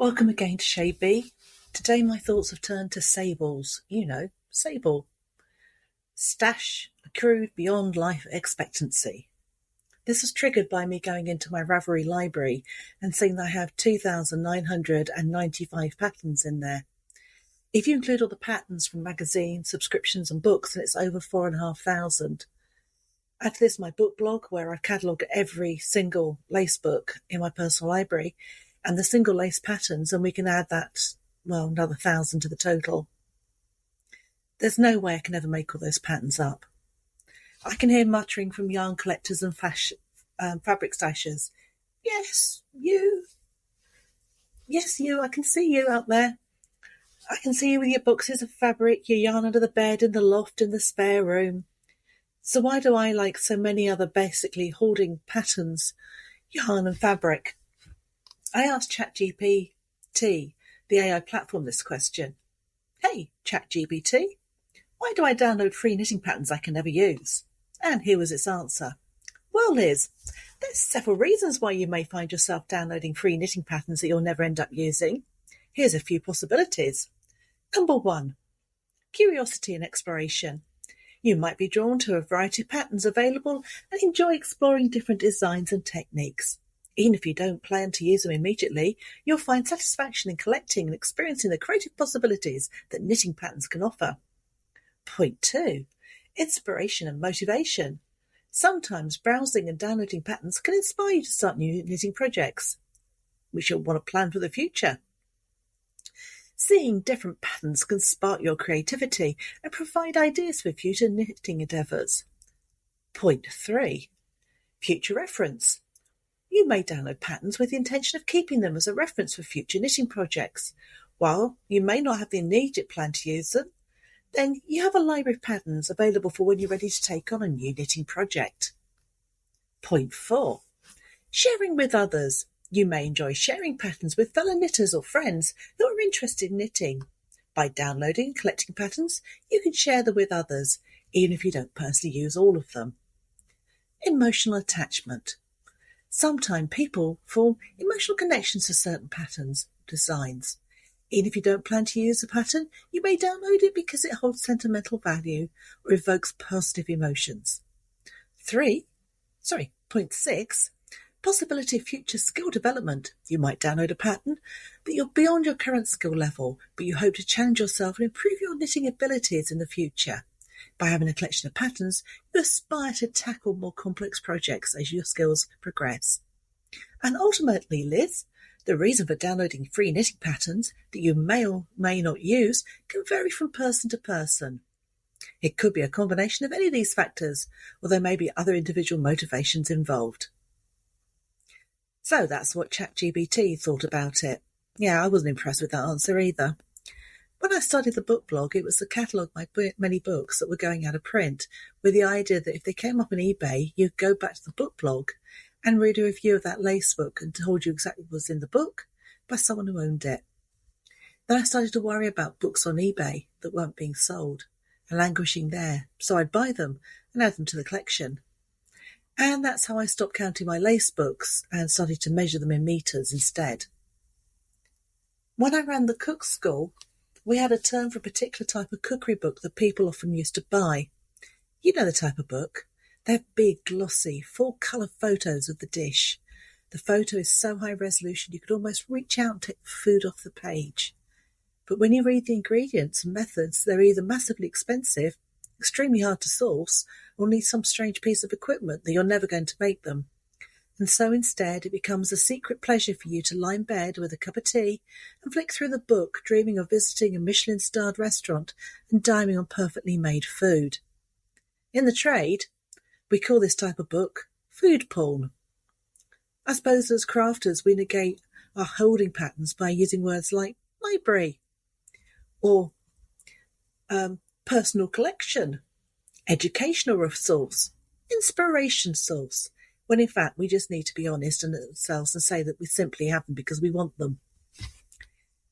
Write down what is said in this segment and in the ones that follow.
Welcome again to Shade Bee. Today my thoughts have turned to sables. Sable. Stash accrued beyond life expectancy. This was triggered by me going into my Ravelry library and seeing that I have 2,995 patterns in there. If you include all the patterns from magazines, subscriptions and books, then it's over 4,500. Add to this my book blog, where I've catalogued every single lace book in my personal library, and the single lace patterns, and we can add that, another 1,000 to the total. There's no way I can ever make all those patterns up. I can hear muttering from yarn collectors and fabric stashers. Yes, you, I can see you out there. I can see you with your boxes of fabric, your yarn under the bed, in the loft, in the spare room. So why do I, like so many other basically hoarding patterns, yarn and fabric? I asked ChatGPT, the AI platform, this question. Hey, ChatGPT, why do I download free knitting patterns I can never use? And here was its answer. Well, Liz, there's several reasons why you may find yourself downloading free knitting patterns that you'll never end up using. Here's a few possibilities. Number 1, curiosity and exploration. You might be drawn to a variety of patterns available and enjoy exploring different designs and techniques. Even if you don't plan to use them immediately, you'll find satisfaction in collecting and experiencing the creative possibilities that knitting patterns can offer. Point 2, inspiration and motivation. Sometimes browsing and downloading patterns can inspire you to start new knitting projects, which you'll want to plan for the future. Seeing different patterns can spark your creativity and provide ideas for future knitting endeavours. Point 3, future reference. You may download patterns with the intention of keeping them as a reference for future knitting projects. While you may not have the immediate plan to use them, then you have a library of patterns available for when you're ready to take on a new knitting project. Point 4, sharing with others. You may enjoy sharing patterns with fellow knitters or friends who are interested in knitting. By downloading and collecting patterns, you can share them with others, even if you don't personally use all of them. Emotional attachment. Sometimes people form emotional connections to certain patterns, designs. Even if you don't plan to use a pattern, you may download it because it holds sentimental value or evokes positive emotions. Point 6, possibility of future skill development. You might download a pattern, but you're beyond your current skill level, but you hope to challenge yourself and improve your knitting abilities in the future. By having a collection of patterns, you aspire to tackle more complex projects as your skills progress. And ultimately, Liz, the reason for downloading free knitting patterns that you may or may not use can vary from person to person. It could be a combination of any of these factors, or there may be other individual motivations involved. So that's what ChatGPT thought about it. Yeah, I wasn't impressed with that answer either. When I started the book blog, it was to catalogue my many books that were going out of print, with the idea that if they came up on eBay, you'd go back to the book blog and read a review of that lace book and told you exactly what was in the book by someone who owned it. Then I started to worry about books on eBay that weren't being sold and languishing there, so I'd buy them and add them to the collection. And that's how I stopped counting my lace books and started to measure them in meters instead. When I ran the cook school, we had a term for a particular type of cookery book that people often used to buy. You know the type of book. They have big, glossy, full-colour photos of the dish. The photo is so high resolution you could almost reach out and take the food off the page. But when you read the ingredients and methods, they're either massively expensive, extremely hard to source, or need some strange piece of equipment that you're never going to make them. And so instead it becomes a secret pleasure for you to lie in bed with a cup of tea and flick through the book, dreaming of visiting a Michelin-starred restaurant and dining on perfectly made food. In the trade, we call this type of book food porn. I suppose as crafters we negate our holding patterns by using words like library or personal collection, educational resource, inspiration source, when in fact we just need to be honest in ourselves and say that we simply have them because we want them.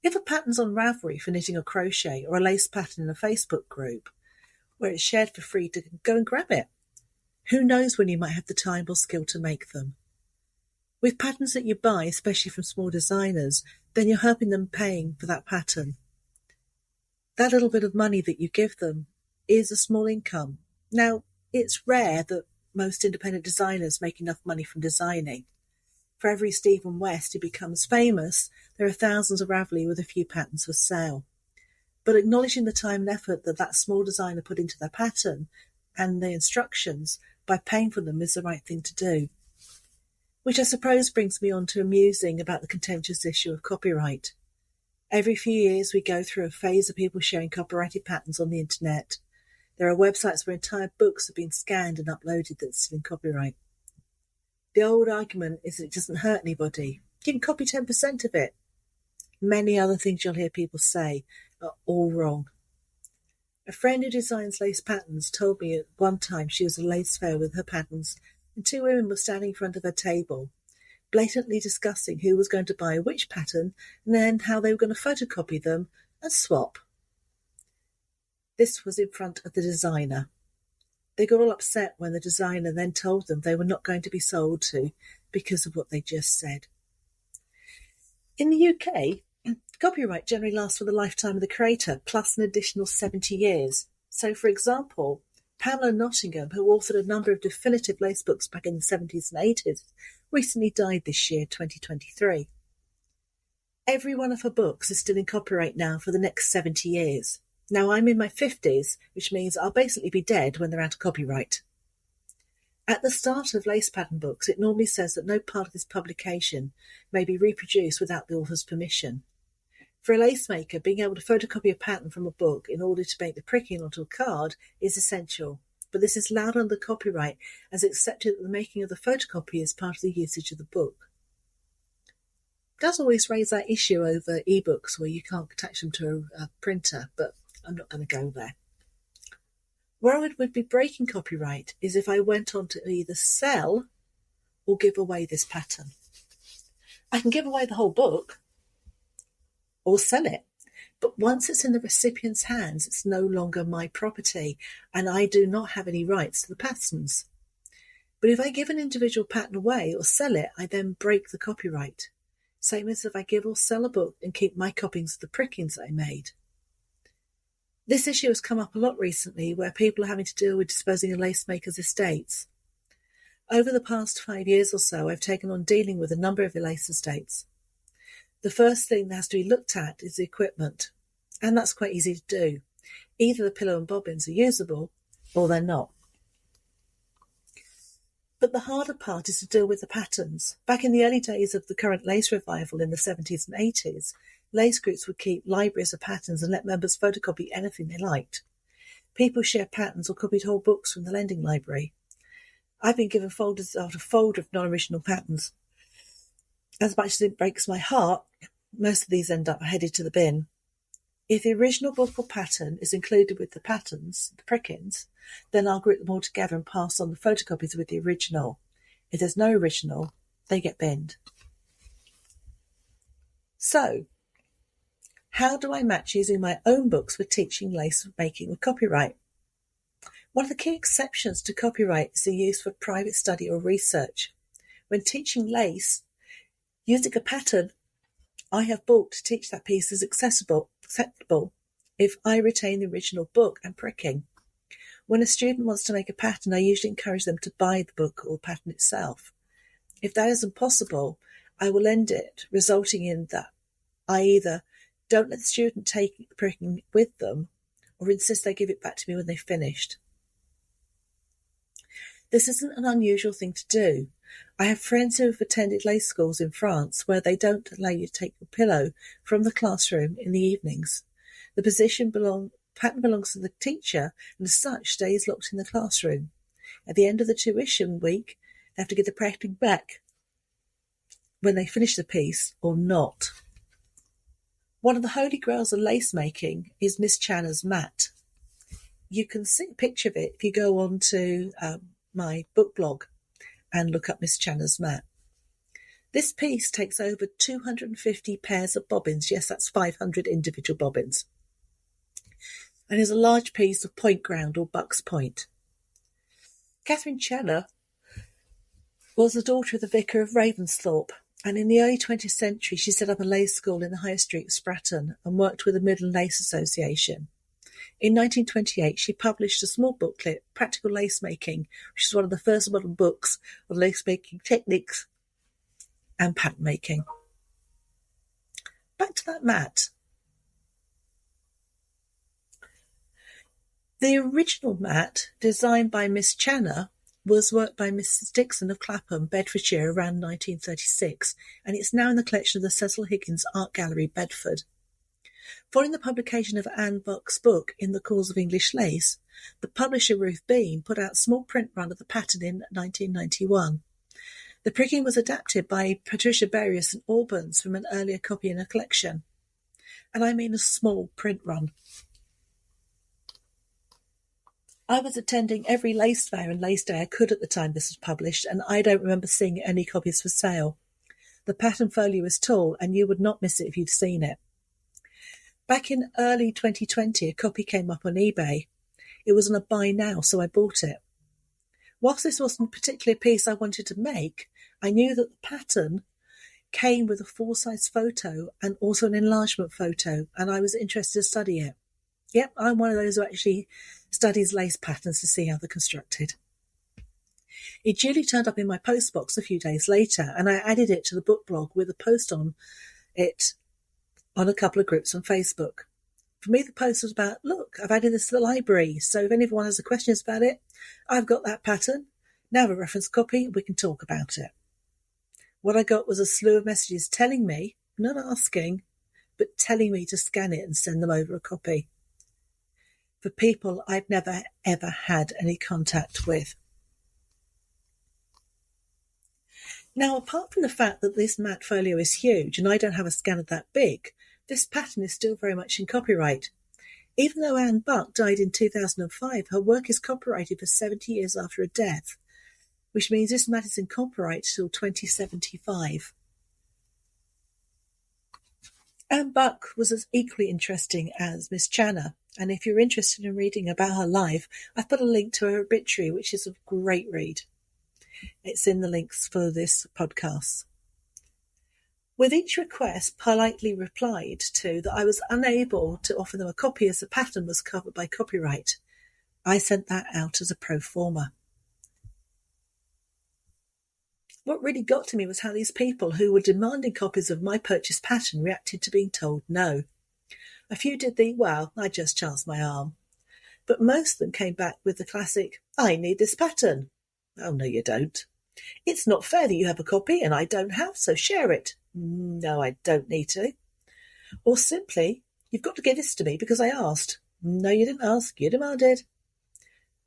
If a pattern's on Ravelry for knitting or crochet, or a lace pattern in a Facebook group where it's shared for free, to go and grab it. Who knows when you might have the time or skill to make them. With patterns that you buy, especially from small designers, then you're helping them paying for that pattern. That little bit of money that you give them is a small income. Now, it's rare that most independent designers make enough money from designing. For every Stephen West who becomes famous, there are thousands of Ravelry with a few patterns for sale. But acknowledging the time and effort that that small designer put into their pattern and the instructions by paying for them is the right thing to do. Which I suppose brings me on to musing about the contentious issue of copyright. Every few years we go through a phase of people sharing copyrighted patterns on the internet. There are websites where entire books have been scanned and uploaded that's still in copyright. The old argument is that it doesn't hurt anybody. You can copy 10% of it. Many other things you'll hear people say are all wrong. A friend who designs lace patterns told me at one time she was at a lace fair with her patterns and two women were standing in front of her table, blatantly discussing who was going to buy which pattern and then how they were going to photocopy them and swap. This was in front of the designer. They got all upset when the designer then told them they were not going to be sold to because of what they just said. In the UK, copyright generally lasts for the lifetime of the creator, plus an additional 70 years. So, for example, Pamela Nottingham, who authored a number of definitive lace books back in the 70s and 80s, recently died this year, 2023. Every one of her books is still in copyright now for the next 70 years. Now, I'm in my 50s, which means I'll basically be dead when they're out of copyright. At the start of lace pattern books, it normally says that no part of this publication may be reproduced without the author's permission. For a lace maker, being able to photocopy a pattern from a book in order to make the pricking onto a card is essential, but this is allowed under copyright as accepted that the making of the photocopy is part of the usage of the book. It does always raise that issue over ebooks where you can't attach them to a printer, but I'm not going to go there. Where I would be breaking copyright is if I went on to either sell or give away this pattern. I can give away the whole book or sell it, but once it's in the recipient's hands, it's no longer my property and I do not have any rights to the patterns. But if I give an individual pattern away or sell it, I then break the copyright. Same as if I give or sell a book and keep my copies of the prickings that I made. This issue has come up a lot recently where people are having to deal with disposing of lace makers' estates. Over the past 5 years or so, I've taken on dealing with a number of lace estates. The first thing that has to be looked at is the equipment, and that's quite easy to do. Either the pillow and bobbins are usable or they're not. But the harder part is to deal with the patterns. Back in the early days of the current lace revival in the 70s and 80s, lace groups would keep libraries of patterns and let members photocopy anything they liked. People shared patterns or copied whole books from the lending library. I've been given folders after folder of non-original patterns. As much as it breaks my heart, most of these end up headed to the bin. If the original book or pattern is included with the patterns, the prickings, then I'll group them all together and pass on the photocopies with the original. If there's no original, they get binned. So, how do I match using my own books with teaching lace making with copyright? One of the key exceptions to copyright is the use for private study or research. When teaching lace, using a pattern I have bought to teach that piece is acceptable if I retain the original book and pricking. When a student wants to make a pattern, I usually encourage them to buy the book or pattern itself. If that isn't possible, I will lend it, resulting in that I either don't let the student take the pricking with them or insist they give it back to me when they've finished. This isn't an unusual thing to do. I have friends who have attended lace schools in France where they don't allow you to take your pillow from the classroom in the evenings. The pattern belongs to the teacher and as such stays locked in the classroom. At the end of the tuition week, they have to get the pricking back when they finish the piece or not. One of the holy grails of lace making is Miss Channa's mat. You can see a picture of it if you go on to my book blog and look up Miss Channa's mat. This piece takes over 250 pairs of bobbins. Yes, that's 500 individual bobbins. And is a large piece of point ground or buck's point. Catherine Channa was the daughter of the vicar of Ravensthorpe, and in the early 20th century she set up a lace school in the High Street of Stratton and worked with the Midland Lace Association. In 1928 she published a small booklet, Practical Lace Making, which is one of the first modern books on lace making techniques and pattern making. Back to that mat. The original mat, designed by Miss Channer, was worked by Mrs. Dixon of Clapham, Bedfordshire, around 1936, and it's now in the collection of the Cecil Higgins Art Gallery, Bedford. Following the publication of Anne Buck's book, In the Cause of English Lace, the publisher Ruth Bean put out a small print run of the pattern in 1991. The pricking was adapted by Patricia Berry of St Albans from an earlier copy in her collection. And I mean a small print run. I was attending every lace fair and lace day I could at the time this was published, and I don't remember seeing any copies for sale. The pattern folio is tall, and you would not miss it if you'd seen it. Back in early 2020, a copy came up on eBay. It was on a buy now, so I bought it. Whilst this wasn't particularly a piece I wanted to make, I knew that the pattern came with a full-size photo and also an enlargement photo, and I was interested to study it. Yep, I'm one of those who actually studies lace patterns to see how they're constructed. It duly turned up in my postbox a few days later, and I added it to the book blog with a post on it on a couple of groups on Facebook. For me, the post was about, look, I've added this to the library, so if anyone has any questions about it, I've got that pattern. Now I have a reference copy, we can talk about it. What I got was a slew of messages telling me, not asking, but telling me to scan it and send them over a copy. For people I've never ever had any contact with. Now, apart from the fact that this mat folio is huge and I don't have a scanner that big, this pattern is still very much in copyright. Even though Anne Buck died in 2005, her work is copyrighted for 70 years after her death, which means this mat is in copyright till 2075. Anne Buck was as equally interesting as Miss Channer, and if you're interested in reading about her life, I've put a link to her obituary, which is a great read. It's in the links for this podcast. With each request politely replied to that I was unable to offer them a copy as the pattern was covered by copyright. I sent that out as a pro forma. What really got to me was how these people who were demanding copies of my purchased pattern reacted to being told no. A few did the, well, I just chanced my arm. But most of them came back with the classic, I need this pattern. Oh, no, you don't. It's not fair that you have a copy and I don't have, so share it. No, I don't need to. Or simply, you've got to give this to me because I asked. No, you didn't ask, you demanded.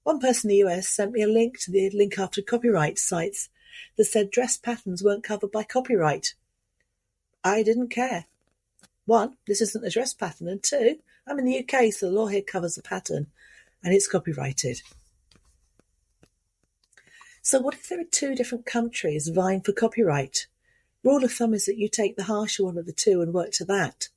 One person in the US sent me a link to the link after copyright sites that said dress patterns weren't covered by copyright. I didn't care. One, this isn't a dress pattern, and two, I'm in the UK, so the law here covers the pattern, and it's copyrighted. So what if there are two different countries vying for copyright? Rule of thumb is that you take the harsher one of the two and work to that.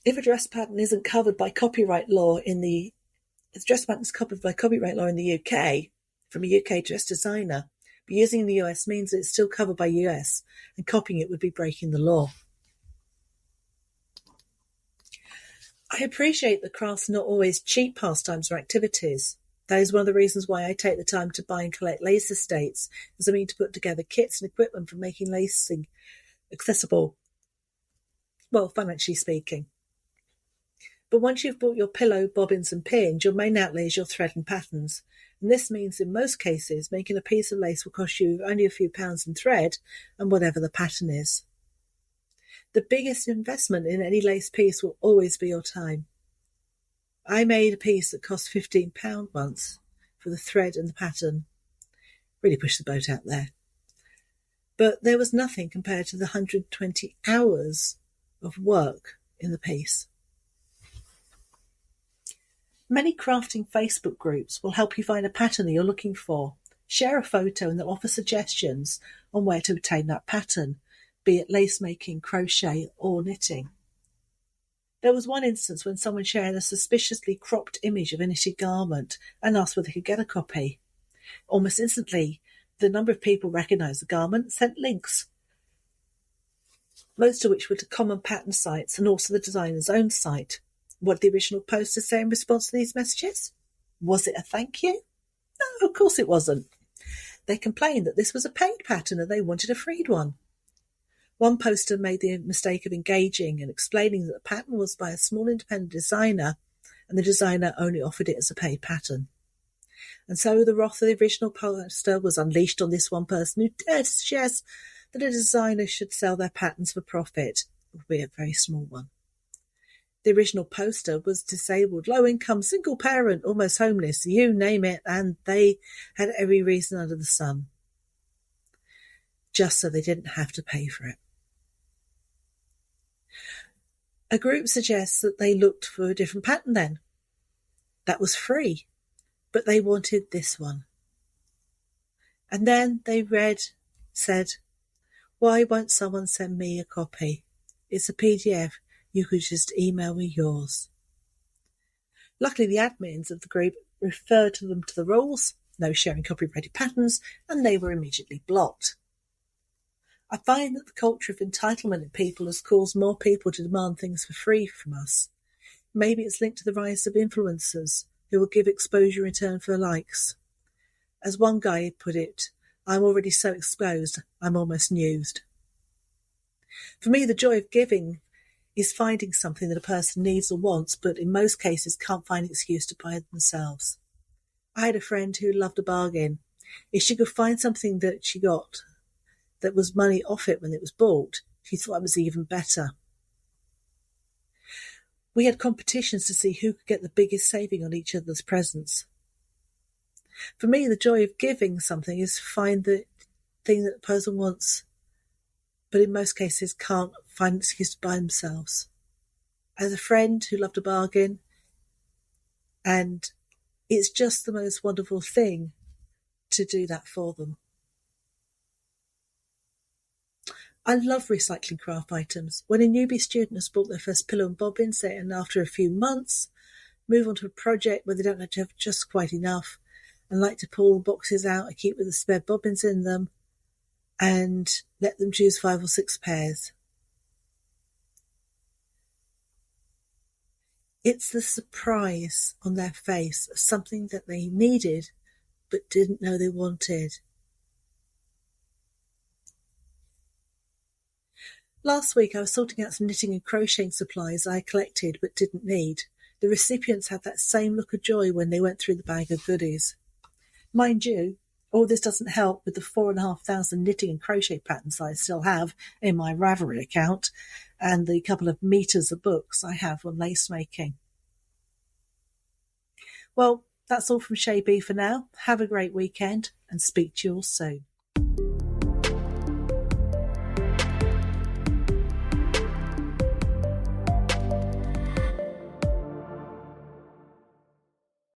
If a dress pattern isn't covered by copyright law if the dress pattern is covered by copyright law in the UK, from a UK dress designer, but using in the US means that it's still covered by US, and copying it would be breaking the law. I appreciate that crafts are not always cheap pastimes or activities. That is one of the reasons why I take the time to buy and collect lace estates, as I mean to put together kits and equipment for making lacing accessible, well, financially speaking. But once you've bought your pillow, bobbins and pins, your main outlay is your thread and patterns. And this means in most cases making a piece of lace will cost you only a few pounds in thread and whatever the pattern is. The biggest investment in any lace piece will always be your time. I made a piece that cost £15 once for the thread and the pattern. Really pushed the boat out there. But there was nothing compared to the 120 hours of work in the piece. Many crafting Facebook groups will help you find a pattern that you're looking for. Share a photo and they'll offer suggestions on where to obtain that pattern, be it lace making, crochet or knitting. There was one instance when someone shared a suspiciously cropped image of a knitted garment and asked whether they could get a copy. Almost instantly, the number of people recognised the garment sent links, most of which were to common pattern sites and also the designer's own site. What did the original poster say in response to these messages? Was it a thank you? No, of course it wasn't. They complained that this was a paid pattern and they wanted a freed one. One poster made the mistake of engaging and explaining that the pattern was by a small independent designer and the designer only offered it as a paid pattern. And so the wrath of the original poster was unleashed on this one person who dared to suggest that a designer should sell their patterns for profit, albeit a very small one. The original poster was disabled, low-income, single parent, almost homeless, you name it, and they had every reason under the sun. Just so they didn't have to pay for it. A group suggests that they looked for a different pattern then. That was free, but they wanted this one. And then they said, why won't someone send me a copy? It's a PDF. You could just email me yours. Luckily, the admins of the group referred them to the rules, no sharing copyrighted patterns, and they were immediately blocked. I find that the culture of entitlement in people has caused more people to demand things for free from us. Maybe it's linked to the rise of influencers who will give exposure in return for likes. As one guy put it, I'm already so exposed, I'm almost newsed. For me, the joy of giving is finding something that a person needs or wants, but in most cases can't find an excuse to buy it themselves. I had a friend who loved a bargain. If she could find something that she got that was money off it when it was bought, she thought it was even better. We had competitions to see who could get the biggest saving on each other's presents. For me, the joy of giving something is to find the thing that the person wants, but in most cases can't find an excuse to buy themselves. As a friend who loved a bargain, and it's just the most wonderful thing to do that for them. I love recycling craft items. When a newbie student has bought their first pillow and bobbins, they, and after a few months, move on to a project where they don't have just quite enough, and like to pull boxes out and keep with the spare bobbins in them, and let them choose 5 or 6 pairs. It's the surprise on their face of something that they needed but didn't know they wanted. Last week I was sorting out some knitting and crocheting supplies I collected but didn't need. The recipients had that same look of joy when they went through the bag of goodies. Mind you, all this doesn't help with the 4,500 knitting and crochet patterns I still have in my Ravelry account and the couple of meters of books I have on lace making. Well, that's all from Shay B for now. Have a great weekend and speak to you all soon.